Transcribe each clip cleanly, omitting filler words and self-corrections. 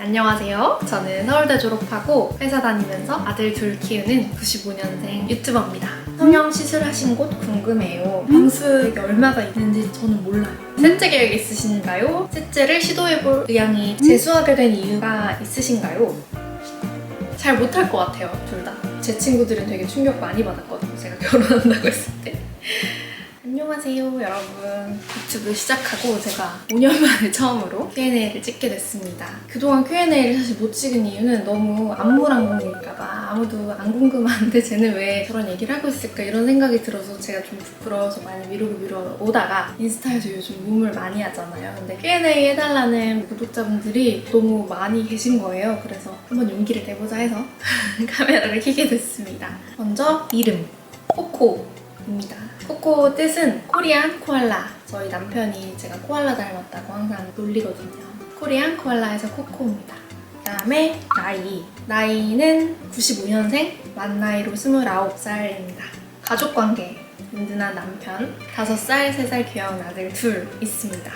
안녕하세요. 저는 서울대 졸업하고 회사 다니면서 아들 둘 키우는 95년생 유튜버입니다. 성형 시술하신 곳 궁금해요. 방수액이 얼마가 있는지 저는 몰라요. 셋째 계획 있으신가요? 셋째를 시도해볼 의향이 재수하게 된 이유가 있으신가요? 잘 못할 것 같아요, 둘 다. 제 친구들은 되게 충격 많이 받았거든요, 제가 결혼한다고 했을 때. 안녕하세요, 여러분. 유튜브 시작하고 제가 5년 만에 처음으로 Q&A를 찍게 됐습니다. 그동안 Q&A를 사실 못 찍은 이유는 너무 안물안궁일까봐 아무도 안 궁금한데 쟤는 왜 저런 얘기를 하고 있을까 이런 생각이 들어서 제가 좀 부끄러워서 많이 미루오다가 인스타에서 요즘 룸을 많이 하잖아요. 근데 Q&A 해달라는 구독자분들이 너무 많이 계신 거예요. 그래서 한번 용기를 내보자 해서 카메라를 켜게 됐습니다. 먼저 이름, 코코입니다. 코코 뜻은 코리안 코알라. 저희 남편이 제가 코알라 닮았다고 항상 놀리거든요. 코리안 코알라에서 코코입니다. 그다음에 나이는 95년생, 만 나이로 29살입니다. 가족관계, 든든한 남편, 5살, 3살 귀여운 아들 둘 있습니다.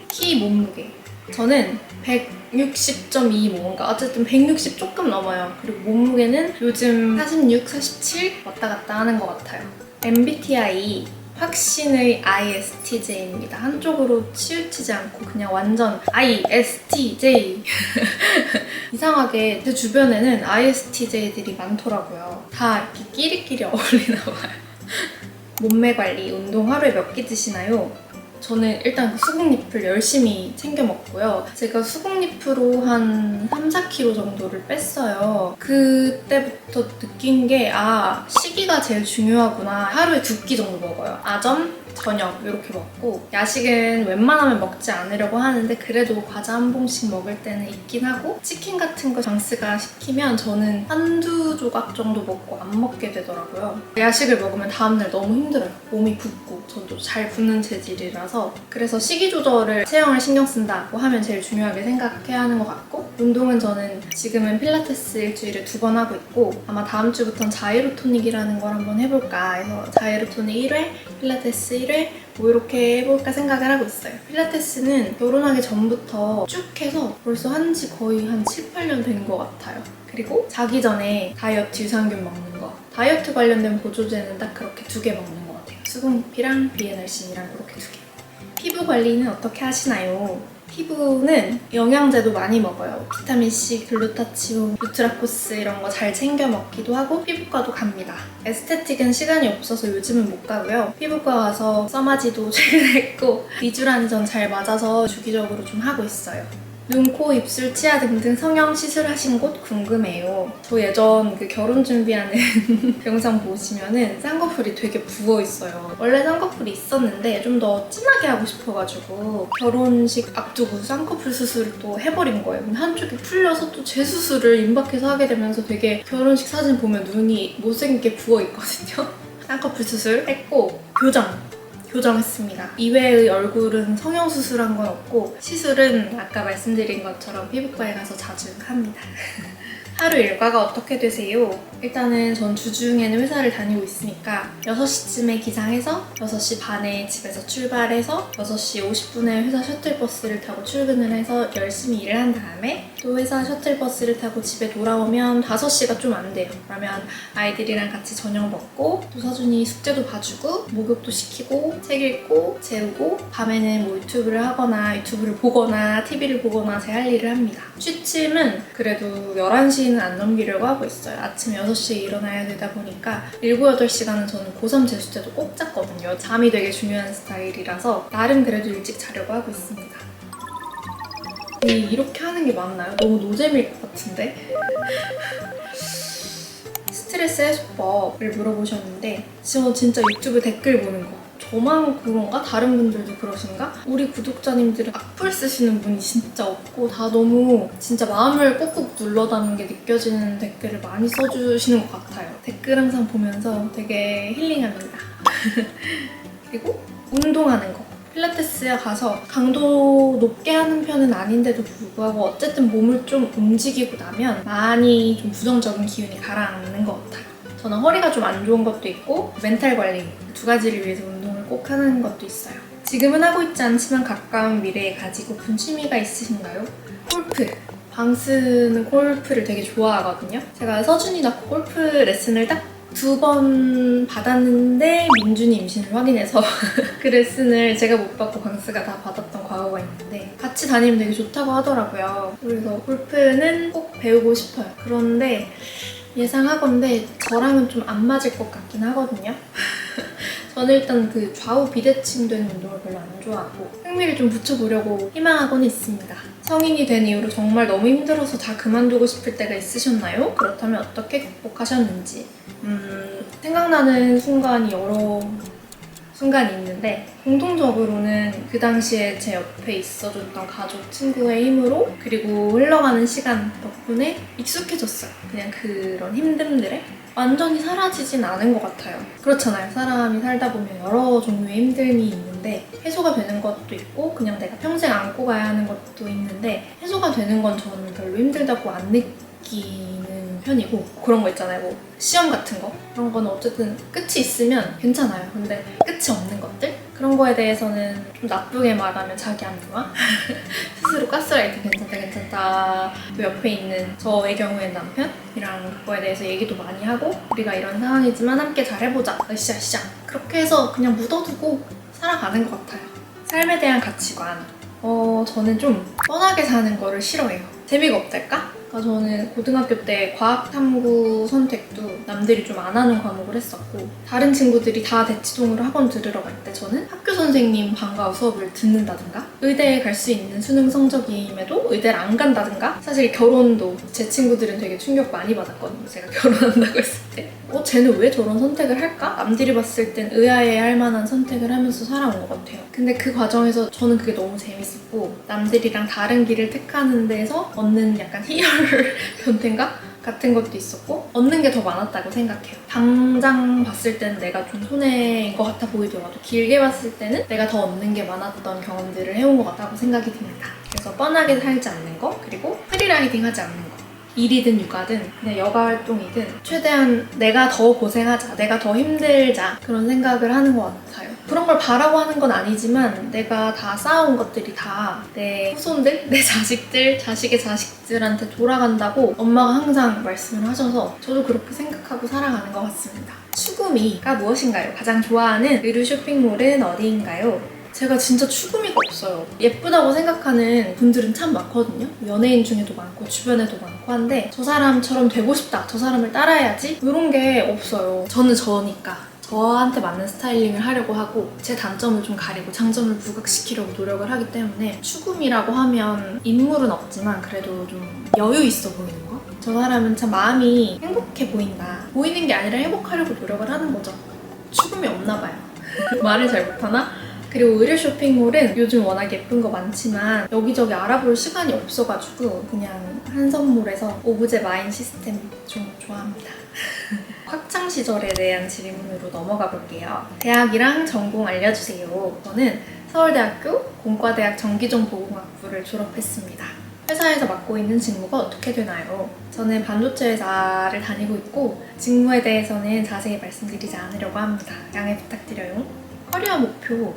키, 몸무게, 저는 160.2 뭔가 어쨌든 160 조금 넘어요. 그리고 몸무게는 요즘 46, 47 왔다 갔다 하는 것 같아요. MBTI 확신의 ISTJ입니다. 한쪽으로 치우치지 않고 그냥 완전 ISTJ. 이상하게 제 주변에는 ISTJ들이 많더라고요. 다 이렇게 끼리끼리 어울리나 봐요. 몸매 관리, 운동 하루에 몇 개 드시나요? 저는 일단 수국잎을 열심히 챙겨 먹고요. 제가 수국잎으로 한 3, 4kg 정도를 뺐어요. 그때부터 느낀 게 시기가 제일 중요하구나. 하루에 2끼 정도 먹어요. 아점, 저녁 이렇게 먹고 야식은 웬만하면 먹지 않으려고 하는데 그래도 과자 한 봉씩 먹을 때는 있긴 하고 치킨 같은 거 장스가 시키면 저는 한두 조각 정도 먹고 안 먹게 되더라고요. 야식을 먹으면 다음날 너무 힘들어요. 몸이 붓고 저도 잘 붓는 체질이라서 그래서 식이 조절을 체형을 신경 쓴다고 하면 제일 중요하게 생각해야 하는 것 같고 운동은 저는 지금은 필라테스 일주일에 2번 하고 있고 아마 다음 주부터는 자이로토닉이라는 걸 한번 해볼까 해서 자이로토닉 1회, 필라테스 1회 뭐 이렇게 해볼까 생각을 하고 있어요. 필라테스는 결혼하기 전부터 쭉 해서 벌써 한지 거의 한 7, 8년 된 것 같아요. 그리고 자기 전에 다이어트 유산균 먹는 거 다이어트 관련된 보조제는 딱 그렇게 2개 먹는 것 같아요. 수국잎이랑 비에널신이랑 이렇게 2개. 피부 관리는 어떻게 하시나요? 피부는 영양제도 많이 먹어요. 비타민C, 글루타치온, 누트라코스 이런 거 잘 챙겨 먹기도 하고 피부과도 갑니다. 에스테틱은 시간이 없어서 요즘은 못 가고요. 피부과 가서 써마지도 최근에 했고 비주라니 전 잘 맞아서 주기적으로 좀 하고 있어요. 눈, 코, 입술, 치아 등등 성형 시술하신 곳 궁금해요. 저 예전 그 결혼 준비하는 영상 보시면은 쌍꺼풀이 되게 부어있어요. 원래 쌍꺼풀이 있었는데 좀 더 진하게 하고 싶어가지고 결혼식 앞두고 쌍꺼풀 수술을 또 해버린 거예요. 근데 한쪽이 풀려서 또 재수술을 임박해서 하게 되면서 되게 결혼식 사진 보면 눈이 못생기게 부어있거든요. 쌍꺼풀 수술 했고 교정했습니다. 이외의 얼굴은 성형수술한 건 없고 시술은 아까 말씀드린 것처럼 피부과에 가서 자주 합니다. 하루 일과가 어떻게 되세요? 일단은 전 주중에는 회사를 다니고 있으니까 6시쯤에 기상해서 6시 반에 집에서 출발해서 6시 50분에 회사 셔틀버스를 타고 출근을 해서 열심히 일을 한 다음에 또 회사 셔틀버스를 타고 집에 돌아오면 5시가 좀 안 돼요. 그러면 아이들이랑 같이 저녁 먹고 또 서준이 숙제도 봐주고 목욕도 시키고 책 읽고 재우고 밤에는 뭐 유튜브를 하거나 유튜브를 보거나 TV를 보거나 제 할 일을 합니다. 취침은 그래도 11시는 안 넘기려고 하고 있어요. 아침 6시에 일어나야 되다 보니까 7, 8시간은 저는 고3 재수 때도 꼭 잤거든요. 잠이 되게 중요한 스타일이라서 나름 그래도 일찍 자려고 하고 있습니다. 이렇게 하는 게 맞나요? 너무 노잼일 것 같은데? 스트레스 해소법을 물어보셨는데 저 진짜 유튜브 댓글 보는 거 저만 그런가? 다른 분들도 그러신가? 우리 구독자님들은 악플 쓰시는 분이 진짜 없고 다 너무 진짜 마음을 꾹꾹 눌러 담은 게 느껴지는 댓글을 많이 써주시는 것 같아요. 댓글 항상 보면서 되게 힐링합니다. 그리고 운동하는 거. 필라테스에 가서 강도 높게 하는 편은 아닌데도 불구하고 어쨌든 몸을 좀 움직이고 나면 많이 좀 부정적인 기운이 가라앉는 것 같아요. 저는 허리가 좀 안 좋은 것도 있고 멘탈 관리 2가지를 위해서 운동을 꼭 하는 것도 있어요. 지금은 하고 있지 않지만 가까운 미래에 가지고픈 취미가 있으신가요? 골프! 방스는 골프를 되게 좋아하거든요. 제가 서준이 낳고 골프 레슨을 딱 2번 받았는데 민준이 임신을 확인해서 그 레슨을 제가 못 받고 방스가 다 받았던 과거가 있는데 같이 다니면 되게 좋다고 하더라고요. 그래서 골프는 꼭 배우고 싶어요. 그런데 예상하건대 저랑은 좀 안 맞을 것 같긴 하거든요. 저는 일단 그 좌우 비대칭 되는 운동을 별로 안 좋아하고 흥미를 좀 붙여보려고 희망하고는 있습니다. 성인이 된 이후로 정말 너무 힘들어서 다 그만두고 싶을 때가 있으셨나요? 그렇다면 어떻게 극복하셨는지 생각나는 순간이 여러 순간이 있는데 공통적으로는 그 당시에 제 옆에 있어줬던 가족, 친구의 힘으로 그리고 흘러가는 시간 덕분에 익숙해졌어요. 그냥 그런 힘듦들에 완전히 사라지진 않은 것 같아요. 그렇잖아요. 사람이 살다 보면 여러 종류의 힘듦이 있는데 해소가 되는 것도 있고 그냥 내가 평생 안고 가야 하는 것도 있는데 해소가 되는 건 저는 별로 힘들다고 안 느끼는 편이고 그런 거 있잖아요. 뭐 시험 같은 거 그런 거는 어쨌든 끝이 있으면 괜찮아요. 근데 끝이 없는 것들? 그런 거에 대해서는 좀 나쁘게 말하면 자기 합리화? 스스로 가스라이팅 괜찮다 또 옆에 있는 저의 경우엔 남편이랑 그거에 대해서 얘기도 많이 하고 우리가 이런 상황이지만 함께 잘해보자 으쌰으쌰 그렇게 해서 그냥 묻어두고 살아가는 것 같아요. 삶에 대한 가치관 저는 좀 뻔하게 사는 거를 싫어해요. 재미가 없달까? 저는 고등학교 때 과학탐구 선택도 남들이 좀 안 하는 과목을 했었고 다른 친구들이 다 대치동으로 학원 들으러 갈 때 저는 학교 선생님 방과후 수업을 듣는다든가 의대에 갈 수 있는 수능 성적임에도 의대를 안 간다든가 사실 결혼도 제 친구들은 되게 충격 많이 받았거든요. 제가 결혼한다고 했을 때 쟤는 왜 저런 선택을 할까? 남들이 봤을 땐 의아해할 만한 선택을 하면서 살아온 것 같아요. 근데 그 과정에서 저는 그게 너무 재밌었고 남들이랑 다른 길을 택하는 데서 얻는 약간 희열 변태인가? 같은 것도 있었고 얻는 게 더 많았다고 생각해요. 당장 봤을 때는 내가 좀 손해인 것 같아 보이더라도 길게 봤을 때는 내가 더 얻는 게 많았던 경험들을 해온 것 같다고 생각이 듭니다. 그래서 뻔하게 살지 않는 거 그리고 프리라이딩 하지 않는 거 일이든 육아든 그냥 여가 활동이든 최대한 내가 더 고생하자 내가 더 힘들자 그런 생각을 하는 것 같아요. 그런 걸 바라고 하는 건 아니지만 내가 다 쌓아온 것들이 다 내 후손들, 내 자식들, 자식의 자식들한테 돌아간다고 엄마가 항상 말씀을 하셔서 저도 그렇게 생각하고 살아가는 것 같습니다. 추구미가 무엇인가요? 가장 좋아하는 의류 쇼핑몰은 어디인가요? 제가 진짜 추구미가 없어요. 예쁘다고 생각하는 분들은 참 많거든요. 연예인 중에도 많고 주변에도 많고 한데 저 사람처럼 되고 싶다, 저 사람을 따라해야지 이런 게 없어요. 저는 저니까 저한테 맞는 스타일링을 하려고 하고 제 단점을 좀 가리고 장점을 부각시키려고 노력을 하기 때문에 추구미라고 하면 인물은 없지만 그래도 좀 여유 있어 보이는 거? 저 사람은 참 마음이 행복해 보인다. 보이는 게 아니라 행복하려고 노력을 하는 거죠. 추구미 없나 봐요. 말을 잘 못하나? 그리고 의류 쇼핑몰은 요즘 워낙 예쁜 거 많지만 여기저기 알아볼 시간이 없어가지고 그냥 한선몰에서 오브제 마인 시스템 좀 좋아합니다. 학창 시절에 대한 질문으로 넘어가 볼게요. 대학이랑 전공 알려주세요. 저는 서울대학교 공과대학 전기정보공학부를 졸업했습니다. 회사에서 맡고 있는 직무가 어떻게 되나요? 저는 반도체 회사를 다니고 있고 직무에 대해서는 자세히 말씀드리지 않으려고 합니다. 양해 부탁드려요. 커리어 목표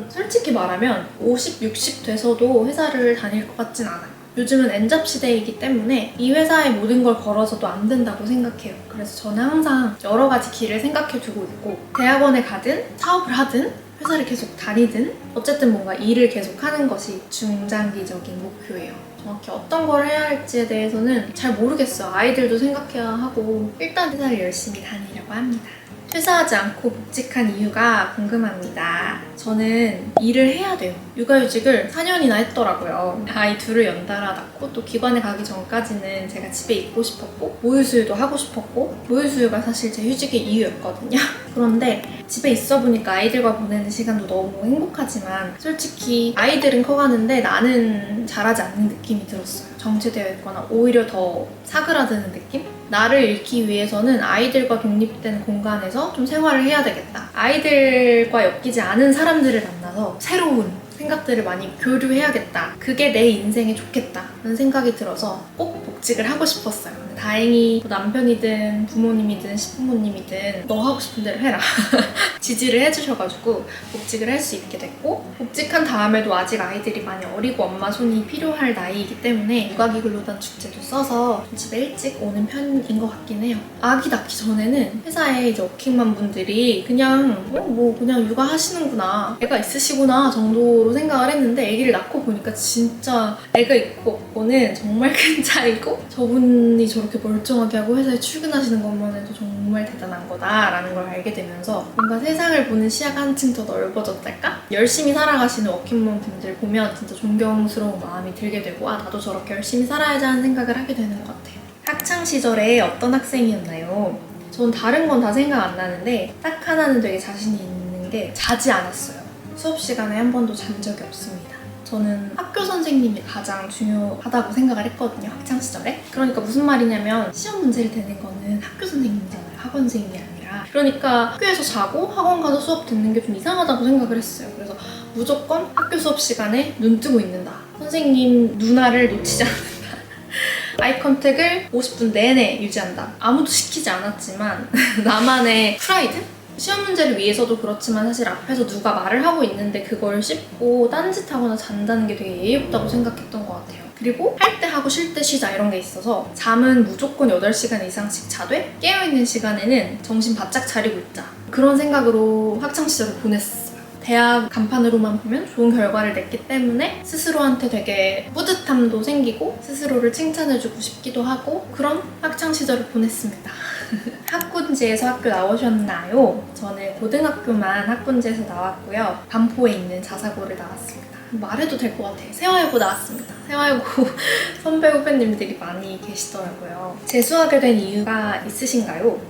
솔직히 말하면 50, 60 돼서도 회사를 다닐 것 같진 않아요. 요즘은 N잡 시대이기 때문에 이 회사에 모든 걸 걸어서도 안 된다고 생각해요. 그래서 저는 항상 여러 가지 길을 생각해 두고 있고 대학원에 가든 사업을 하든 회사를 계속 다니든 어쨌든 뭔가 일을 계속 하는 것이 중장기적인 목표예요. 정확히 어떤 걸 해야 할지에 대해서는 잘 모르겠어요. 아이들도 생각해야 하고 일단 회사를 열심히 다니려고 합니다. 퇴사하지 않고 복직한 이유가 궁금합니다. 저는 일을 해야 돼요. 육아휴직을 4년이나 했더라고요. 아이 둘을 연달아 낳고 또 기관에 가기 전까지는 제가 집에 있고 싶었고 모유수유도 하고 싶었고 모유수유가 사실 제 휴직의 이유였거든요. 그런데 집에 있어 보니까 아이들과 보내는 시간도 너무 행복하지만 솔직히 아이들은 커가는데 나는 자라지 않는 느낌이 들었어요. 정체되어 있거나 오히려 더 사그라드는 느낌? 나를 잃기 위해서는 아이들과 독립된 공간에서 좀 생활을 해야 되겠다. 아이들과 엮이지 않은 사람들을 만나서 새로운 생각들을 많이 교류해야겠다. 그게 내 인생에 좋겠다는 생각이 들어서 꼭 복직을 하고 싶었어요. 다행히 남편이든 부모님이든 시부모님이든 너 하고 싶은 대로 해라 지지를 해주셔가지고 복직을 할 수 있게 됐고, 복직한 다음에도 아직 아이들이 많이 어리고 엄마 손이 필요할 나이이기 때문에 육아기근로단 축제도 써서 집에 일찍 오는 편인 것 같긴 해요. 아기 낳기 전에는 회사에 이제 워킹맘 분들이 그냥 그냥 육아하시는구나, 애가 있으시구나 정도로 생각을 했는데, 아기를 낳고 보니까 진짜 애가 있고 없고는 정말 큰 차이고, 저분이 저렇게 멀쩡하게 하고 회사에 출근하시는 것만 해도 정말 대단한 거다라는 걸 알게 되면서 뭔가 세상을 보는 시야가 한층 더 넓어졌달까? 열심히 살아가시는 워킹맘 분들 보면 진짜 존경스러운 마음이 들게 되고, 나도 저렇게 열심히 살아야지 하는 생각을 하게 되는 것 같아요. 학창 시절에 어떤 학생이었나요? 전 다른 건 다 생각 안 나는데 딱 하나는 되게 자신이 있는 게 자지 않았어요. 수업 시간에 한 번도 잔 적이 없습니다. 저는 학교 선생님이 가장 중요하다고 생각을 했거든요, 학창 시절에. 그러니까 무슨 말이냐면 시험 문제를 내는 거는 학교 선생님이잖아요, 학원 선생님이 아니라. 그러니까 학교에서 자고 학원 가서 수업 듣는 게 좀 이상하다고 생각을 했어요. 그래서 무조건 학교 수업 시간에 눈 뜨고 있는다, 선생님 누나를 놓치지 않는다, 아이 컨택을 50분 내내 유지한다. 아무도 시키지 않았지만 나만의 프라이드? 시험 문제를 위해서도 그렇지만 사실 앞에서 누가 말을 하고 있는데 그걸 씹고 딴짓하거나 잔다는 게 되게 예의 없다고 생각했던 것 같아요. 그리고 할 때 하고 쉴 때 쉬자 이런 게 있어서 잠은 무조건 8시간 이상씩 자되 깨어있는 시간에는 정신 바짝 차리고 있자, 그런 생각으로 학창시절을 보냈어요. 대학 간판으로만 보면 좋은 결과를 냈기 때문에 스스로한테 되게 뿌듯함도 생기고 스스로를 칭찬해주고 싶기도 하고, 그런 학창시절을 보냈습니다. 학군지에서 학교 나오셨나요? 저는 고등학교만 학군지에서 나왔고요. 반포에 있는 자사고를 나왔습니다. 말해도 될 것 같아요. 세화여고 나왔습니다. 세화여고 선배 후배님들이 많이 계시더라고요. 재수하게 된 이유가 있으신가요?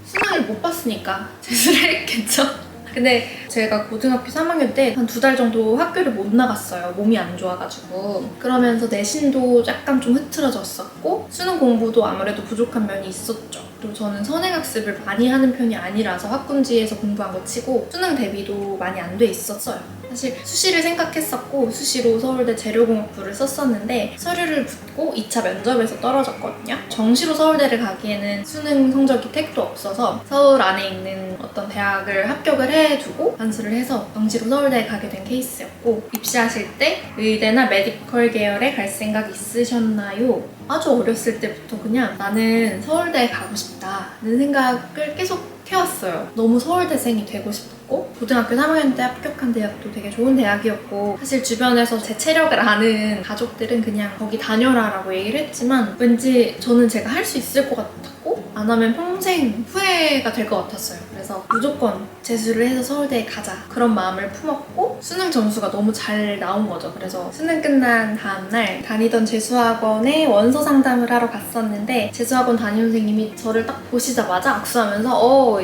수능을 못 봤으니까 재수를 했겠죠? 근데 제가 고등학교 3학년 때 한 2달 정도 학교를 못 나갔어요. 몸이 안 좋아가지고. 그러면서 내신도 약간 좀 흐트러졌었고 수능 공부도 아무래도 부족한 면이 있었죠. 그리고 저는 선행학습을 많이 하는 편이 아니라서 학군지에서 공부한 거 치고 수능 대비도 많이 안 돼 있었어요. 사실 수시를 생각했었고 수시로 서울대 재료공학부를 썼었는데 서류를 붙고 2차 면접에서 떨어졌거든요. 정시로 서울대를 가기에는 수능 성적이 택도 없어서 서울 안에 있는 어떤 대학을 합격을 해두고 반수를 해서 정시로 서울대에 가게 된 케이스였고, 입시하실 때 의대나 메디컬 계열에 갈 생각 있으셨나요? 아주 어렸을 때부터 그냥 나는 서울대에 가고 싶다는 생각을 계속 해왔어요. 너무 서울대생이 되고 싶었고, 고등학교 3학년 때 합격한 대학도 되게 좋은 대학이었고, 사실 주변에서 제 체력을 아는 가족들은 그냥 거기 다녀라 라고 얘기를 했지만 왠지 저는 제가 할 수 있을 것 같았고 안 하면 평생 후회가 될 것 같았어요. 그래서 무조건 재수를 해서 서울대에 가자, 그런 마음을 품었고, 수능 점수가 너무 잘 나온 거죠. 그래서 수능 끝난 다음날 다니던 재수학원에 원서 상담을 하러 갔었는데 재수학원 담임 선생님이 저를 딱 보시자마자 악수하면서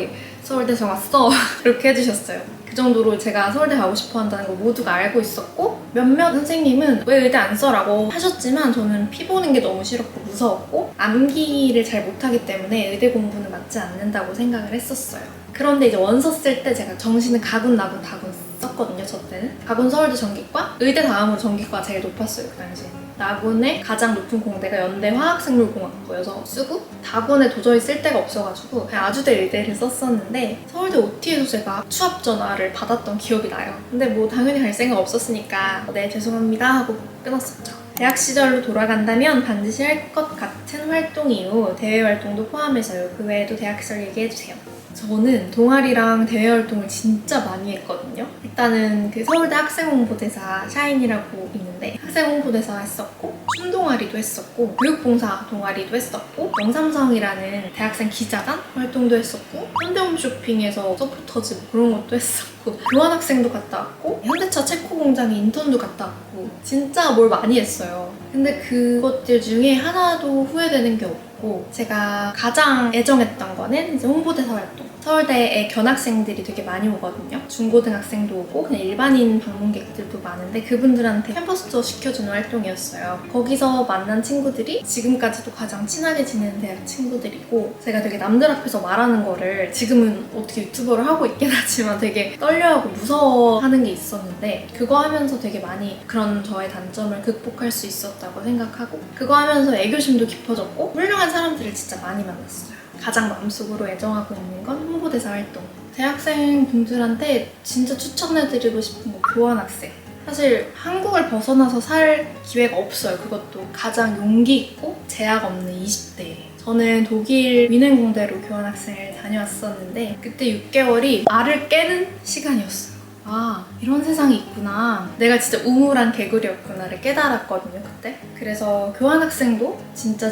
서울대에서 왔어 이렇게 해주셨어요. 그 정도로 제가 서울대 가고 싶어 한다는 거 모두가 알고 있었고, 몇몇 선생님은 왜 의대 안 써? 라고 하셨지만 저는 피 보는 게 너무 싫었고 무서웠고 암기를 잘 못하기 때문에 의대 공부는 맞지 않는다고 생각을 했었어요. 그런데 이제 원서 쓸 때 제가 정시는 가군, 나군, 다군 썼거든요. 저 때는 가군 서울대 전기과, 의대 다음으로 전기과가 제일 높았어요. 그 당시에는. 나군의 가장 높은 공대가 연대 화학생물공학부여서 쓰고, 다군에 도저히 쓸 데가 없어가지고 그냥 아주대 의대를 썼었는데 서울대 OT에서 제가 취업 전화를 받았던 기억이 나요. 근데 뭐 당연히 갈 생각 없었으니까 네 죄송합니다 하고 끊었었죠. 대학 시절로 돌아간다면 반드시 할 것 같은 활동이요. 대외 활동도 포함해서요. 그 외에도 대학 시절 얘기해주세요. 저는 동아리랑 대외 활동을 진짜 많이 했거든요. 일단은 그 서울대 학생홍보대사 샤인이라고 있는데 학생 홍보대사 했었고, 춤동아리도 했었고, 교육봉사 동아리도 했었고, 영삼성이라는 대학생 기자단 활동도 했었고, 현대홈쇼핑에서 서포터즈 그런 것도 했었고, 교환학생도 갔다 왔고, 현대차 체코 공장에 인턴도 갔다 왔고, 진짜 뭘 많이 했어요. 근데 그것들 중에 하나도 후회되는 게 없고, 제가 가장 애정했던 거는 이제 홍보대사 활동. 서울대에 견학생들이 되게 많이 오거든요. 중고등학생도 오고 그냥 일반인 방문객들도 많은데 그분들한테 캠퍼스 투어 시켜주는 활동이었어요. 거기서 만난 친구들이 지금까지도 가장 친하게 지내는 대학 친구들이고 제가 되게 남들 앞에서 말하는 거를 지금은 어떻게 유튜버를 하고 있긴 하지만 되게 떨려하고 무서워하는 게 있었는데 그거 하면서 되게 많이 그런 저의 단점을 극복할 수 있었다고 생각하고 그거 하면서 애교심도 깊어졌고 훌륭한 사람들을 진짜 많이 만났어요. 가장 마음속으로 애정하고 있는 건 홍보대사 활동. 대학생 분들한테 진짜 추천해드리고 싶은 거 교환학생. 사실 한국을 벗어나서 살 기회가 없어요. 그것도 가장 용기 있고 제약 없는 20대. 저는 독일 위넨공대로 교환학생을 다녀왔었는데 그때 6개월이 알을 깨는 시간이었어요. 아, 이런 세상이 있구나. 내가 진짜 우물한 개구리였구나를 깨달았거든요, 그때. 그래서 교환학생도 진짜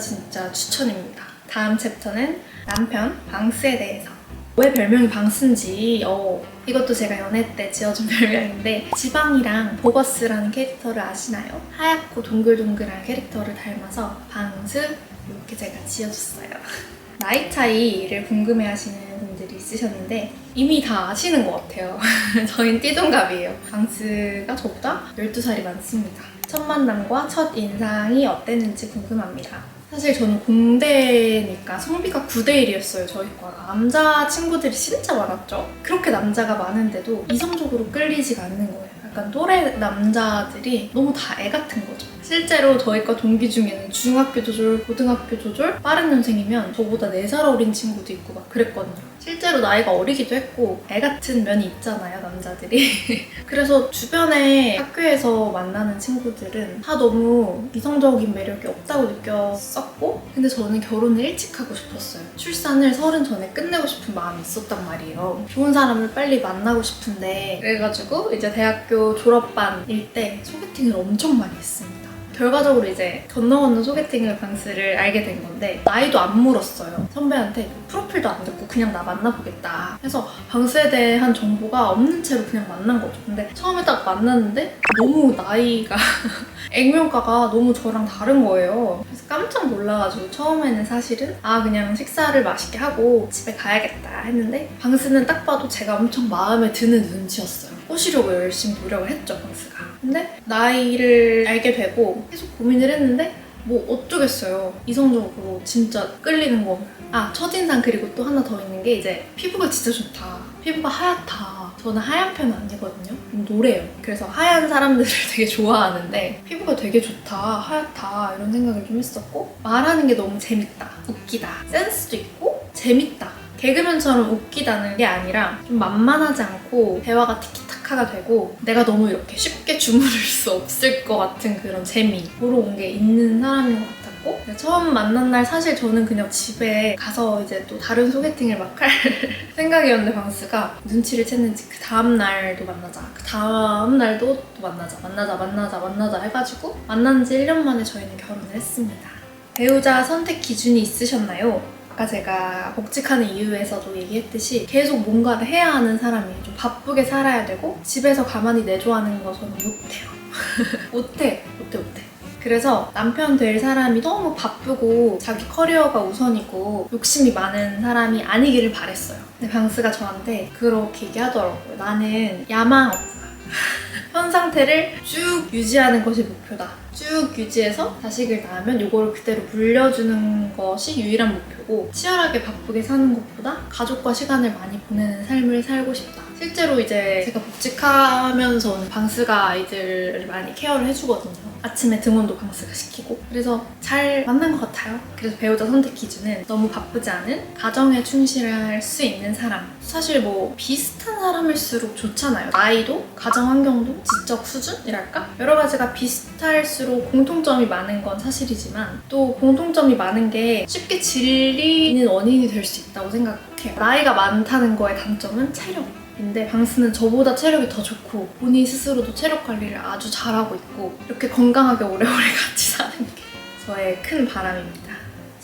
추천입니다. 다음 챕터는 남편 방스에 대해서. 왜 별명이 방스인지 이것도 제가 연애 때 지어준 별명인데 지방이랑 보거스라는 캐릭터를 아시나요? 하얗고 동글동글한 캐릭터를 닮아서 방스 이렇게 제가 지어줬어요. 나이 차이를 궁금해하시는 분들이 있으셨는데 이미 다 아시는 것 같아요. 저희는 띠동갑이에요. 방스가 저보다 12살이 많습니다. 첫 만남과 첫 인상이 어땠는지 궁금합니다. 사실 저는 공대니까 성비가 9대1이었어요, 저희 과가. 남자 친구들이 진짜 많았죠? 그렇게 남자가 많은데도 이성적으로 끌리지가 않는 거예요. 약간 또래 남자들이 너무 다 애 같은 거죠. 실제로 저희 과 동기 중에는 중학교 조절, 고등학교 조절 빠른 년생이면 저보다 4살 어린 친구도 있고 막 그랬거든요. 실제로 나이가 어리기도 했고 애 같은 면이 있잖아요, 남자들이. 그래서 주변에 학교에서 만나는 친구들은 다 너무 이성적인 매력이 없다고 느꼈었고 근데 저는 결혼을 일찍 하고 싶었어요. 출산을 30 전에 끝내고 싶은 마음이 있었단 말이에요. 좋은 사람을 빨리 만나고 싶은데 그래가지고 이제 대학교 졸업반일 때 소개팅을 엄청 많이 했습니다. 결과적으로 이제 건너건너 소개팅을 방스를 알게 된 건데 나이도 안 물었어요. 선배한테 프로필도 안 듣고 그냥 나 만나보겠다 해서 방스에 대한 정보가 없는 채로 그냥 만난 거죠. 근데 처음에 딱 만났는데 너무 나이가 액면가가 너무 저랑 다른 거예요. 그래서 깜짝 놀라가지고 처음에는 사실은 그냥 식사를 맛있게 하고 집에 가야겠다 했는데 방스는 딱 봐도 제가 엄청 마음에 드는 눈치였어요. 꼬시려고 열심히 노력을 했죠, 방스가. 근데 나이를 알게 되고 계속 고민을 했는데 뭐 어쩌겠어요. 이성적으로 진짜 끌리는 거. 첫인상. 그리고 또 하나 더 있는 게 이제 피부가 진짜 좋다. 피부가 하얗다. 저는 하얀 편은 아니거든요. 노래요. 그래서 하얀 사람들을 되게 좋아하는데 피부가 되게 좋다, 하얗다 이런 생각을 좀 했었고 말하는 게 너무 재밌다, 웃기다, 센스도 있고 재밌다. 개그맨처럼 웃기다는 게 아니라 좀 만만하지 않고 대화가 티키타카가 되고 내가 너무 이렇게 쉽게 주무를 수 없을 것 같은 그런 재미 보러 온 게 있는 사람인 것 같았고 처음 만난 날 사실 저는 그냥 집에 가서 이제 또 다른 소개팅을 막 할 생각이었는데 방스가 눈치를 챘는지 그 다음 날도 만나자, 그 다음 날도 또 만나자 해가지고 만난 지 1년 만에 저희는 결혼을 했습니다. 배우자 선택 기준이 있으셨나요? 아까 제가 복직하는 이유에서도 얘기했듯이 계속 뭔가를 해야 하는 사람이에요. 좀 바쁘게 살아야 되고 집에서 가만히 내조하는 거 저는 못해요. 못해. 그래서 남편 될 사람이 너무 바쁘고 자기 커리어가 우선이고 욕심이 많은 사람이 아니기를 바랬어요. 근데 방스가 저한테 그렇게 얘기하더라고요. 나는 야망 없다. 현 상태를 쭉 유지하는 것이 목표다. 쭉 유지해서 자식을 낳으면 이거를 그대로 물려주는 것이 유일한 목표고 치열하게 바쁘게 사는 것보다 가족과 시간을 많이 보내는 삶을 살고 싶다. 실제로 이제 제가 복직하면서는 방스가 아이들을 많이 케어를 해주거든요. 아침에 등원도 방스가 시키고 그래서 잘 만난 것 같아요. 그래서 배우자 선택 기준은 너무 바쁘지 않은 가정에 충실할 수 있는 사람. 사실 뭐 비슷한 사람일수록 좋잖아요. 나이도 가정 환경도 지적 수준이랄까? 여러 가지가 비슷할수록 공통점이 많은 건 사실이지만 또 공통점이 많은 게 쉽게 질리는 원인이 될 수 있다고 생각해요. 나이가 많다는 거의 단점은 체력. 인데 방스는 저보다 체력이 더 좋고 본인 스스로도 체력 관리를 아주 잘하고 있고 이렇게 건강하게 오래오래 같이 사는 게 저의 큰 바람입니다.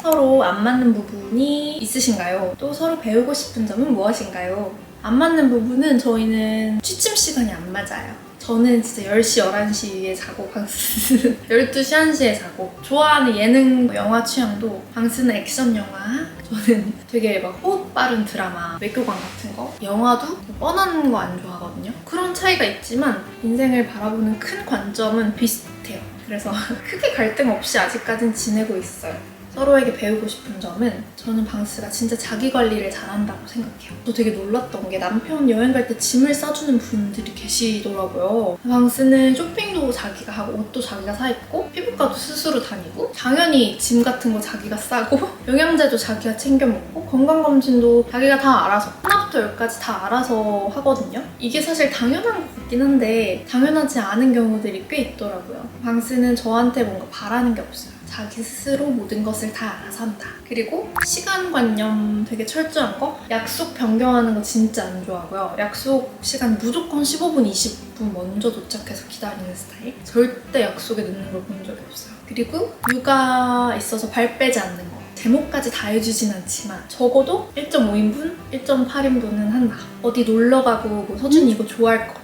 서로 안 맞는 부분이 있으신가요? 또 서로 배우고 싶은 점은 무엇인가요? 안 맞는 부분은 저희는 취침 시간이 안 맞아요. 저는 진짜 10시, 11시에 자고 방스는 12시, 1시에 자고 좋아하는 예능 영화 취향도 방스는 액션 영화 저는 되게 막 호흡 빠른 드라마, 외교관 같은 거 영화도 뻔한 거 안 좋아하거든요. 그런 차이가 있지만 인생을 바라보는 큰 관점은 비슷해요. 그래서 크게 갈등 없이 아직까진 지내고 있어요. 서로에게 배우고 싶은 점은 저는 방스가 진짜 자기 관리를 잘한다고 생각해요. 저 되게 놀랐던 게 남편 여행 갈 때 짐을 싸주는 분들이 계시더라고요. 방스는 쇼핑도 자기가 하고 옷도 자기가 사 입고 피부과도 스스로 다니고 당연히 짐 같은 거 자기가 싸고 영양제도 자기가 챙겨 먹고 건강검진도 자기가 다 알아서 하나부터 열까지 다 알아서 하거든요. 이게 사실 당연한 것 같긴 한데 당연하지 않은 경우들이 꽤 있더라고요. 방스는 저한테 뭔가 바라는 게 없어요. 자기 스스로 모든 것을 다 알아서 한다. 그리고 시간관념 되게 철저한 거? 약속 변경하는 거 진짜 안 좋아하고요. 약속 시간 무조건 15분, 20분 먼저 도착해서 기다리는 스타일. 절대 약속에 늦는 걸 본 적이 없어요. 그리고 육아 있어서 발 빼지 않는 거. 제목까지 다 해주진 않지만 적어도 1.5인분, 1.8인분은 한다. 어디 놀러 가고 뭐 서준이 이거 좋아할 것 같아.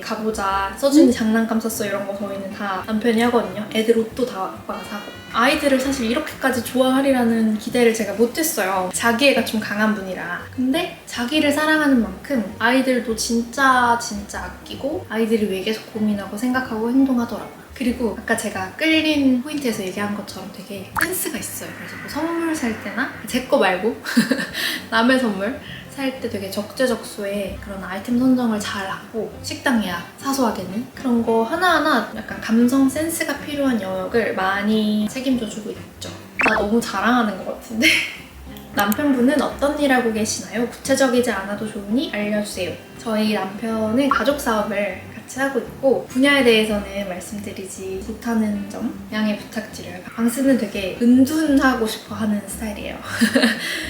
가보자. 서준이 장난감 샀어 이런 거 저희는 다 남편이 하거든요. 애들 옷도 다 아빠가 사고. 아이들을 사실 이렇게까지 좋아하리라는 기대를 제가 못했어요. 자기애가 좀 강한 분이라. 근데 자기를 사랑하는 만큼 아이들도 진짜 아끼고 아이들이 왜 계속 고민하고 생각하고 행동하더라고요. 그리고 아까 제가 끌린 포인트에서 얘기한 것처럼 되게 센스가 있어요. 그래서 뭐 선물 살 때나 제 거 말고 남의 선물 살 때 되게 적재적소에 그런 아이템 선정을 잘 하고 식당 예약 사소하게는 그런 거 하나하나 약간 감성 센스가 필요한 영역을 많이 책임져주고 있죠. 나 너무 자랑하는 것 같은데? 남편분은 어떤 일 하고 계시나요? 구체적이지 않아도 좋으니 알려주세요. 저희 남편은 가족 사업을 같이 하고 있고 분야에 대해서는 말씀드리지 못하는 점 양해 부탁드려요. 방스는 되게 은둔하고 싶어 하는 스타일이에요.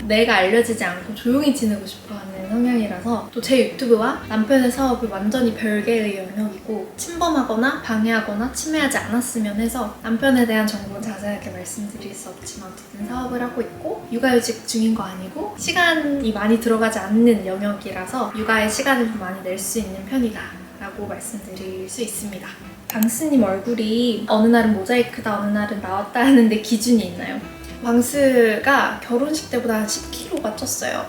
내가 알려지지 않고 조용히 지내고 싶어 하는 성향이라서 또 제 유튜브와 남편의 사업이 완전히 별개의 영역이고 침범하거나 방해하거나 침해하지 않았으면 해서 남편에 대한 정보는 자세하게 말씀드릴 수 없지만 어쨌든 사업을 하고 있고 육아휴직 중인 거 아니고 시간이 많이 들어가지 않는 영역이라서 육아에 시간을 좀 많이 낼 수 있는 편이다 라고 말씀드릴 수 있습니다. 방스님 얼굴이 어느 날은 모자이크다 어느 날은 나왔다 하는데 기준이 있나요? 방스가 결혼식 때보다 한 10kg가 쪘어요.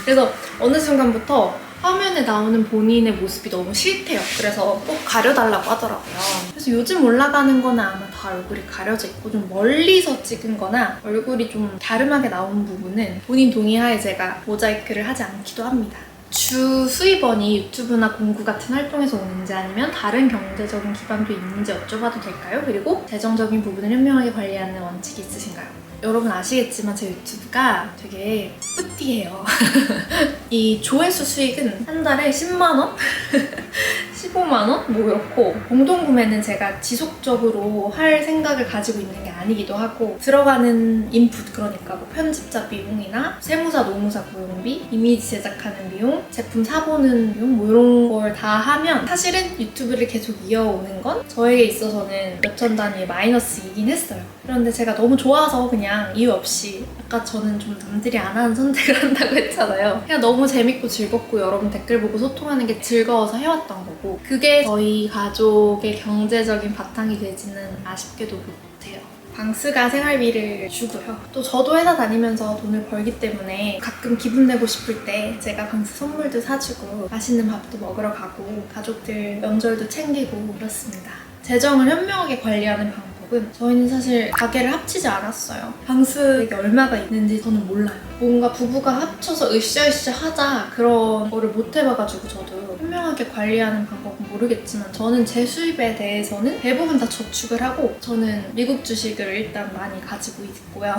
그래서 어느 순간부터 화면에 나오는 본인의 모습이 너무 싫대요. 그래서 꼭 가려달라고 하더라고요. 그래서 요즘 올라가는 거는 아마 다 얼굴이 가려져 있고 좀 멀리서 찍은 거나 얼굴이 좀 갸름하게 나온 부분은 본인 동의하에 제가 모자이크를 하지 않기도 합니다. 주 수입원이 유튜브나 공구 같은 활동에서 오는지 아니면 다른 경제적인 기반도 있는지 여쭤봐도 될까요? 그리고 재정적인 부분을 현명하게 관리하는 원칙이 있으신가요? 여러분 아시겠지만 제 유튜브가 되게 뿌띠해요. 이 조회수 수익은 한 달에 10만원? 15만원? 뭐 이렇고 공동구매는 제가 지속적으로 할 생각을 가지고 있는 게 아니기도 하고 들어가는 인풋 그러니까 뭐 편집자 비용이나 세무사, 노무사 고용비, 이미지 제작하는 비용, 제품 사보는 비용 뭐 이런 걸 다 하면 사실은 유튜브를 계속 이어오는 건 저에게 있어서는 몇천 단위의 마이너스이긴 했어요. 그런데 제가 너무 좋아서 그냥 이유 없이 아까 저는 좀 남들이 안 하는 선택을 한다고 했잖아요. 그냥 너무 재밌고 즐겁고 여러분 댓글 보고 소통하는 게 즐거워서 해왔던 거고 그게 저희 가족의 경제적인 바탕이 되지는 아쉽게도 못해요. 방스가 생활비를 주고요. 또 저도 회사 다니면서 돈을 벌기 때문에 가끔 기분 내고 싶을 때 제가 방스 선물도 사주고 맛있는 밥도 먹으러 가고 가족들 명절도 챙기고 그렇습니다. 재정을 현명하게 관리하는 방법은 저희는 사실 가게를 합치지 않았어요. 방스에게 얼마가 있는지 저는 몰라요. 뭔가 부부가 합쳐서 으쌰으쌰 하자 그런 거를 못 해봐가지고 저도 현명하게 관리하는 방법은 모르겠지만 저는 제 수입에 대해서는 대부분 다 저축을 하고 저는 미국 주식을 일단 많이 가지고 있고요.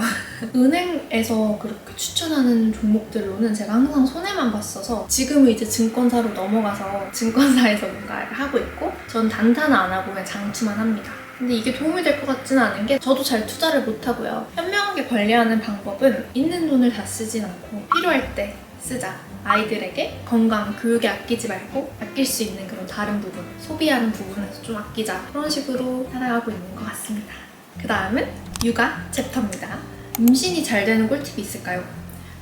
은행에서 그렇게 추천하는 종목들로는 제가 항상 손해만 봤어서 지금은 이제 증권사로 넘어가서 증권사에서 뭔가를 하고 있고 전 단타는 안 하고 그냥 장투만 합니다. 근데 이게 도움이 될 것 같지는 않은 게 저도 잘 투자를 못하고요. 현명하게 관리하는 방법은 있는 돈을 다 쓰진 않고 필요할 때 쓰자. 아이들에게 건강, 교육에 아끼지 말고 아낄 수 있는 그런 다른 부분, 소비하는 부분에서 좀 아끼자. 그런 식으로 살아가고 있는 것 같습니다. 그 다음은 육아 챕터입니다. 임신이 잘 되는 꿀팁이 있을까요?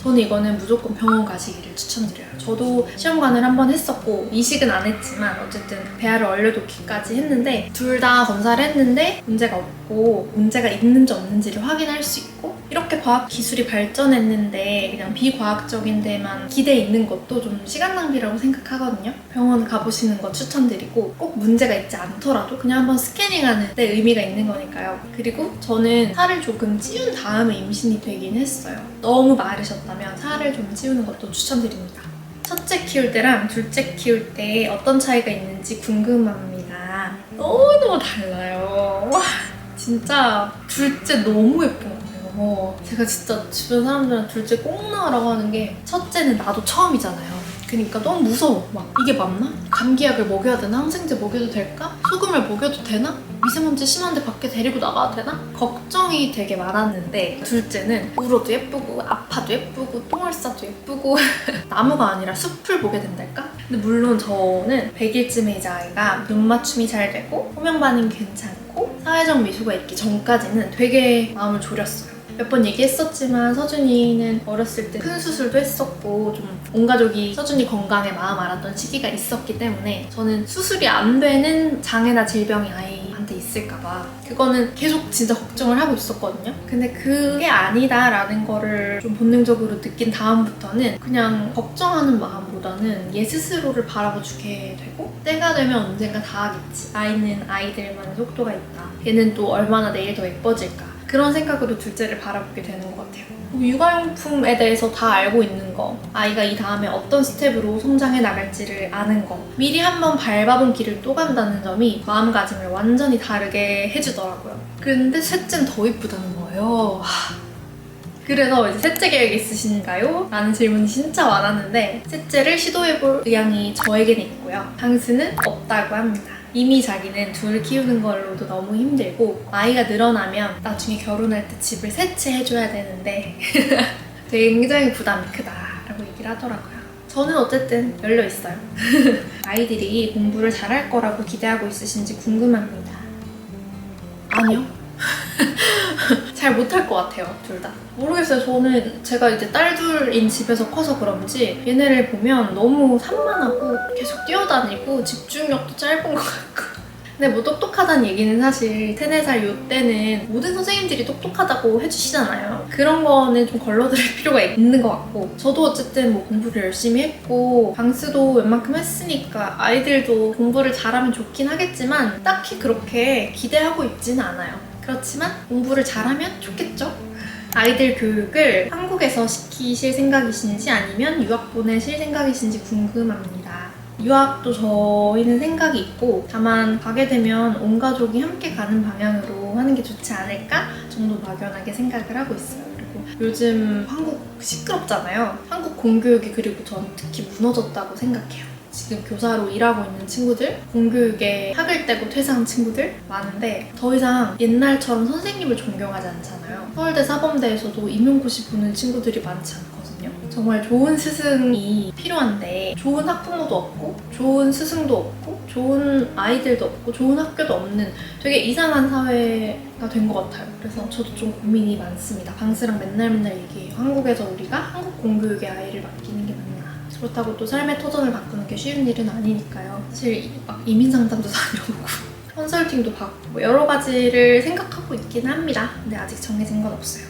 저는 이거는 무조건 병원 가시기를 추천드려요. 저도 시험관을 한번 했었고 이식은 안 했지만 어쨌든 배아를 얼려놓기까지 했는데 둘 다 검사를 했는데 문제가 없고 문제가 있는지 없는지를 확인할 수 있고 이렇게 과학 기술이 발전했는데 그냥 비과학적인 데만 기대 있는 것도 좀 시간 낭비라고 생각하거든요. 병원 가보시는 거 추천드리고 꼭 문제가 있지 않더라도 그냥 한번 스캐닝하는 데 의미가 있는 거니까요. 그리고 저는 살을 조금 찌운 다음에 임신이 되긴 했어요. 너무 마르셨다면 살을 좀 찌우는 것도 추천드립니다. 첫째 키울 때랑 둘째 키울 때 어떤 차이가 있는지 궁금합니다. 너무너무 달라요. 와, 진짜 둘째 너무 예쁜 것 같아요. 제가 진짜 주변 사람들한테 둘째 꼭 낳으라고 하는 게 첫째는 나도 처음이잖아요. 그러니까 너무 무서워. 막 이게 맞나? 감기약을 먹여야 되나? 항생제 먹여도 될까? 소금을 먹여도 되나? 미세먼지 심한데 밖에 데리고 나가도 되나? 걱정이 되게 많았는데 둘째는 울어도 예쁘고 아파도 예쁘고 똥을 싸도 예쁘고 나무가 아니라 숲을 보게 된달까? 근데 물론 저는 100일쯤에 이제 아이가 눈 맞춤이 잘 되고 호명 반응 괜찮고 사회적 미소가 있기 전까지는 되게 마음을 졸였어요. 몇 번 얘기했었지만 서준이는 어렸을 때 큰 수술도 했었고 좀 온 가족이 서준이 건강에 마음 알았던 시기가 있었기 때문에 저는 수술이 안 되는 장애나 질병이 아이한테 있을까봐 그거는 계속 진짜 걱정을 하고 있었거든요. 근데 그게 아니다라는 거를 좀 본능적으로 느낀 다음부터는 그냥 걱정하는 마음보다는 얘 스스로를 바라봐주게 되고 때가 되면 언젠가 다 하겠지. 아이는 아이들만의 속도가 있다. 얘는 또 얼마나 내일 더 예뻐질까. 그런 생각으로 둘째를 바라보게 되는 것 같아요. 육아용품에 대해서 다 알고 있는 거, 아이가 이 다음에 어떤 스텝으로 성장해 나갈지를 아는 거, 미리 한번 밟아본 길을 또 간다는 점이 마음가짐을 완전히 다르게 해주더라고요. 근데 셋째는 더 이쁘다는 거예요. 그래서 이제 셋째 계획 있으신가요? 라는 질문이 진짜 많았는데 셋째를 시도해볼 의향이 저에게는 있고요. 방수는 없다고 합니다. 이미 자기는 둘 키우는 걸로도 너무 힘들고 아이가 늘어나면 나중에 결혼할 때 집을 세채해줘야 되는데 굉장히 부담이 크다라고 얘기를 하더라고요. 저는 어쨌든 열려있어요. 아이들이 공부를 잘할 거라고 기대하고 있으신지 궁금합니다. 아니요. 잘 못할 것 같아요, 둘 다. 모르겠어요. 저는 제가 이제 딸 둘인 집에서 커서 그런지 얘네를 보면 너무 산만하고 계속 뛰어다니고 집중력도 짧은 것 같고. 근데 뭐 똑똑하다는 얘기는 사실 3, 4살 요때는 모든 선생님들이 똑똑하다고 해주시잖아요. 그런 거는 좀 걸러들일 필요가 있는 것 같고 저도 어쨌든 뭐 공부를 열심히 했고 방수도 웬만큼 했으니까 아이들도 공부를 잘하면 좋긴 하겠지만 딱히 그렇게 기대하고 있지는 않아요. 그렇지만 공부를 잘하면 좋겠죠? 아이들 교육을 한국에서 시키실 생각이신지 아니면 유학 보내실 생각이신지 궁금합니다. 유학도 저희는 생각이 있고 다만 가게 되면 온 가족이 함께 가는 방향으로 하는 게 좋지 않을까 정도 막연하게 생각을 하고 있어요. 그리고 요즘 한국 시끄럽잖아요. 한국 공교육이 그리고 저는 특히 무너졌다고 생각해요. 지금 교사로 일하고 있는 친구들, 공교육에 학을 떼고 퇴사한 친구들 많은데 더 이상 옛날처럼 선생님을 존경하지 않잖아요. 서울대 사범대에서도 임용고시 보는 친구들이 많지 않거든요. 정말 좋은 스승이 필요한데 좋은 학부모도 없고 좋은 스승도 없고 좋은 아이들도 없고 좋은 학교도 없는 되게 이상한 사회가 된 것 같아요. 그래서 저도 좀 고민이 많습니다. 방스랑 맨날 얘기해요. 한국에서 우리가 한국 공교육에 아이를 맡기는 게 맞나. 그렇다고 또 삶의 터전을 바꾸는 게 쉬운 일은 아니니까요. 사실 막 이민 상담도 다녀오고 컨설팅도 받고 여러 가지를 생각하고 있긴 합니다. 근데 아직 정해진 건 없어요.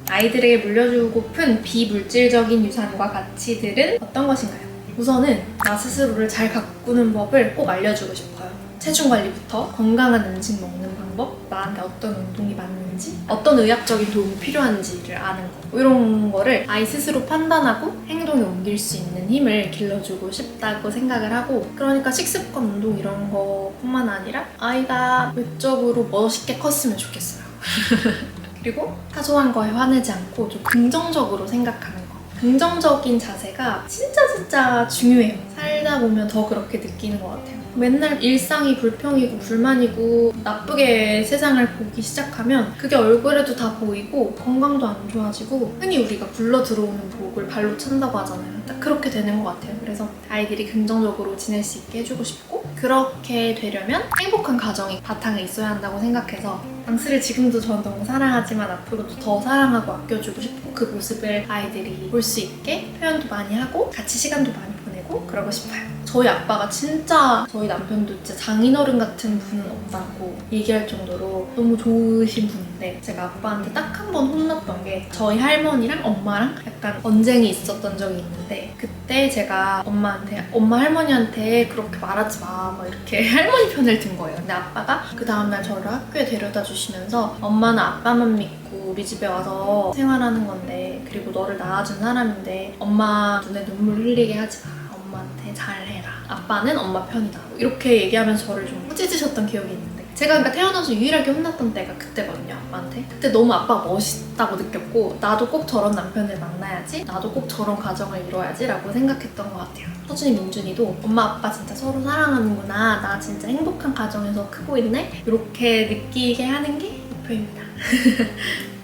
아이들에게 물려주고픈 비물질적인 유산과 가치들은 어떤 것인가요? 우선은 나 스스로를 잘 가꾸는 법을 꼭 알려주고 싶어요. 체중 관리부터 건강한 음식 먹는 방법, 나한테 어떤 운동이 맞는지, 어떤 의학적인 도움이 필요한지를 아는 거. 이런 거를 아이 스스로 판단하고 행동에 옮길 수 있는 힘을 길러주고 싶다고 생각을 하고 그러니까 식습관, 운동 이런 거뿐만 아니라 아이가 외적으로 멋있게 컸으면 좋겠어요. 그리고 사소한 거에 화내지 않고 좀 긍정적으로 생각하는 거. 긍정적인 자세가 진짜 중요해요. 살다 보면 더 그렇게 느끼는 것 같아요. 맨날 일상이 불평이고 불만이고 나쁘게 세상을 보기 시작하면 그게 얼굴에도 다 보이고 건강도 안 좋아지고 흔히 우리가 굴러 들어오는 복을 발로 찬다고 하잖아요. 딱 그렇게 되는 것 같아요. 그래서 아이들이 긍정적으로 지낼 수 있게 해주고 싶고 그렇게 되려면 행복한 가정이 바탕에 있어야 한다고 생각해서 방스를 지금도 전 너무 사랑하지만 앞으로도 더 사랑하고 아껴주고 싶고 그 모습을 아이들이 볼 수 있게 표현도 많이 하고 같이 시간도 많이 보내고 그러고 싶어요. 저희 아빠가 진짜 저희 남편도 진짜 장인어른 같은 분은 없다고 얘기할 정도로 너무 좋으신 분인데 제가 아빠한테 딱 한 번 혼났던 게 저희 할머니랑 엄마랑 약간 언쟁이 있었던 적이 있는데 그때 제가 엄마 할머니한테 그렇게 말하지 마 막 이렇게 할머니 편을 든 거예요. 근데 아빠가 그 다음날 저를 학교에 데려다 주시면서 엄마는 아빠만 믿고 우리 집에 와서 생활하는 건데 그리고 너를 낳아준 사람인데 엄마 눈에 눈물 흘리게 하지 마. 엄마한테 잘해라. 아빠는 엄마 편이다. 이렇게 얘기하면서 저를 좀 꾸짖으셨던 기억이 있는데 제가 그러니까 태어나서 유일하게 혼났던 때가 그때거든요, 아빠한테. 그때 너무 아빠가 멋있다고 느꼈고 나도 꼭 저런 남편을 만나야지, 나도 꼭 저런 가정을 이뤄야지 라고 생각했던 것 같아요. 서준이, 민준이도 엄마 아빠 진짜 서로 사랑하는구나, 나 진짜 행복한 가정에서 크고 있네, 이렇게 느끼게 하는 게 목표입니다.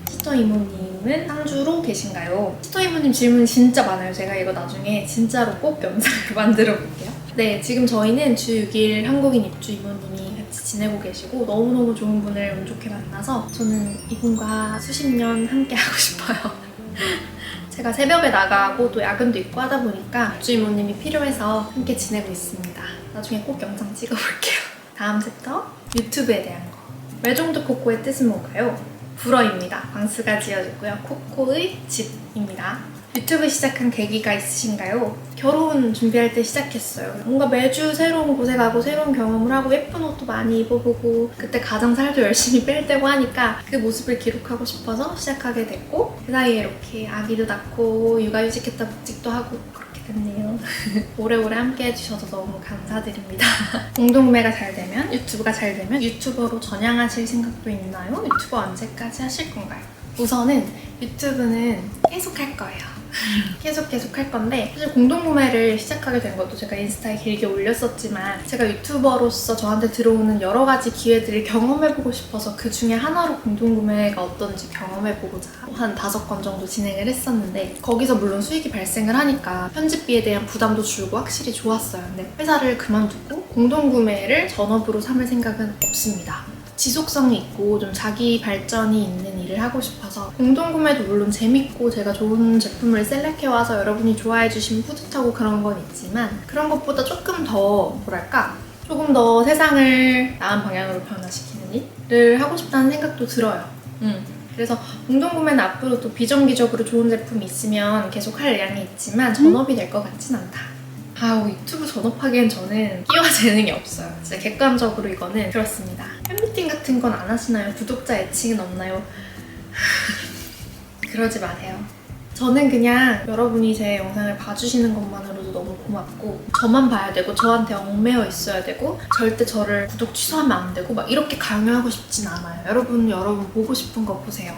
시터 이모님은 상주로 계신가요? 시터 이모님 질문 진짜 많아요. 제가 이거 나중에 진짜로 꼭 영상을 만들어 볼게요. 네, 지금 저희는 주 6일 한국인 입주 이모님이 같이 지내고 계시고 너무너무 좋은 분을 운 좋게 만나서 저는 이분과 수십 년 함께 하고 싶어요. 제가 새벽에 나가고 또 야근도 있고 하다 보니까 입주 이모님이 필요해서 함께 지내고 있습니다. 나중에 꼭 영상 찍어볼게요. 다음 챕터, 유튜브에 대한 거. 외종도 코코의 뜻은 뭔가요? 불어입니다. 방스가 지어졌고요. 코코의 집입니다. 유튜브 시작한 계기가 있으신가요? 결혼 준비할 때 시작했어요. 뭔가 매주 새로운 곳에 가고 새로운 경험을 하고 예쁜 옷도 많이 입어보고 그때 가장 살도 열심히 뺄 때고 하니까 그 모습을 기록하고 싶어서 시작하게 됐고 그 사이에 이렇게 아기도 낳고 육아휴직했다 복직도 하고 그렇게 됐네요. 오래오래 함께 해주셔서 너무 감사드립니다. 공동구매가 잘 되면, 유튜브가 잘 되면 유튜버로 전향하실 생각도 있나요? 유튜버 언제까지 하실 건가요? 우선은 유튜브는 계속 할 거예요. 계속 할 건데 사실 공동구매를 시작하게 된 것도 제가 인스타에 길게 올렸었지만 제가 유튜버로서 저한테 들어오는 여러 가지 기회들을 경험해보고 싶어서 그 중에 하나로 공동구매가 어떤지 경험해보고자 한 5건 정도 진행을 했었는데 거기서 물론 수익이 발생을 하니까 편집비에 대한 부담도 줄고 확실히 좋았어요. 근데 회사를 그만두고 공동구매를 전업으로 삼을 생각은 없습니다. 지속성이 있고 좀 자기 발전이 있는 일을 하고 싶어서 공동구매도 물론 재밌고 제가 좋은 제품을 셀렉해와서 여러분이 좋아해주시면 뿌듯하고 그런 건 있지만 그런 것보다 조금 더 조금 더 세상을 나은 방향으로 변화시키는 일을 하고 싶다는 생각도 들어요. 그래서 공동구매는 앞으로도 비정기적으로 좋은 제품이 있으면 계속 할 의향이 있지만 전업이 될 것 같진 않다. 유튜브 전업하기엔 저는 끼와 재능이 없어요. 진짜 객관적으로 이거는 그렇습니다. 팬미팅 같은 건 안 하시나요? 구독자 애칭은 없나요? 그러지 마세요. 저는 그냥 여러분이 제 영상을 봐주시는 것만으로도 너무 고맙고 저만 봐야 되고 저한테 얽매여 있어야 되고 절대 저를 구독 취소하면 안 되고 막 이렇게 강요하고 싶진 않아요. 여러분 보고 싶은 거 보세요.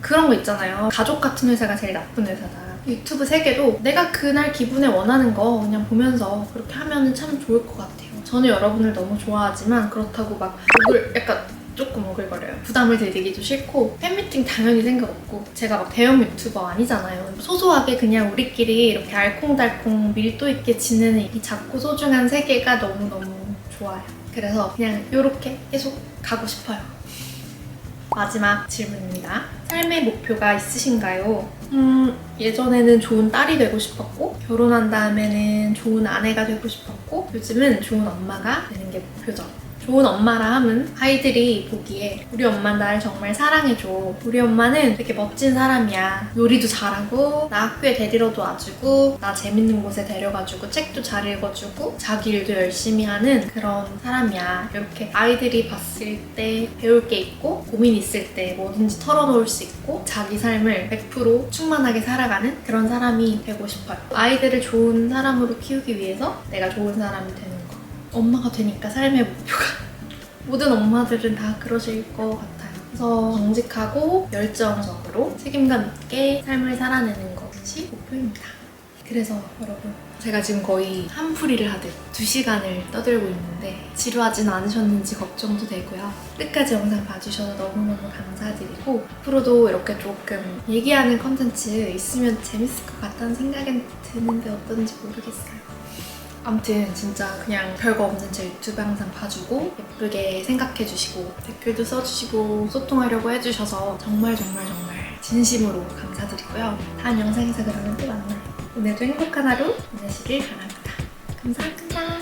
그런 거 있잖아요. 가족 같은 회사가 제일 나쁜 회사다. 유튜브 세계도 내가 그날 기분에 원하는 거 그냥 보면서 그렇게 하면 참 좋을 것 같아요. 저는 여러분을 너무 좋아하지만 그렇다고 막 약간 조금 오글거려요. 부담을 드리기도 싫고 팬미팅 당연히 생각 없고 제가 막 대형 유튜버 아니잖아요. 소소하게 그냥 우리끼리 이렇게 알콩달콩 밀도 있게 지내는 이 작고 소중한 세계가 너무너무 좋아요. 그래서 그냥 이렇게 계속 가고 싶어요. 마지막 질문입니다. 삶의 목표가 있으신가요? 예전에는 좋은 딸이 되고 싶었고 결혼한 다음에는 좋은 아내가 되고 싶었고 요즘은 좋은 엄마가 되는 게 목표죠. 좋은 엄마라 함은 아이들이 보기에 우리 엄마 날 정말 사랑해줘. 우리 엄마는 되게 멋진 사람이야. 요리도 잘하고 나 학교에 데리러도 와주고 나 재밌는 곳에 데려가주고 책도 잘 읽어주고 자기 일도 열심히 하는 그런 사람이야. 이렇게 아이들이 봤을 때 배울 게 있고 고민 있을 때 뭐든지 털어놓을 수 있고 자기 삶을 100% 충만하게 살아가는 그런 사람이 되고 싶어요. 아이들을 좋은 사람으로 키우기 위해서 내가 좋은 사람이 되는 거. 엄마가 되니까 삶의 목표가 모든 엄마들은 다 그러실 것 같아요. 그래서 정직하고 열정적으로 책임감 있게 삶을 살아내는 것이 목표입니다. 그래서 여러분 제가 지금 거의 한풀이를 하듯 2시간을 떠들고 있는데 지루하진 않으셨는지 걱정도 되고요. 끝까지 영상 봐주셔서 너무너무 감사드리고 앞으로도 이렇게 조금 얘기하는 컨텐츠 있으면 재밌을 것 같다는 생각은 드는데 어떤지 모르겠어요. 아무튼 진짜 그냥 별거 없는 제 유튜브 항상 봐주고 예쁘게 생각해주시고 댓글도 써주시고 소통하려고 해주셔서 정말 진심으로 감사드리고요. 다음 영상에서 그러면 또 만나요. 오늘도 행복한 하루 보내시길 바랍니다. 감사합니다.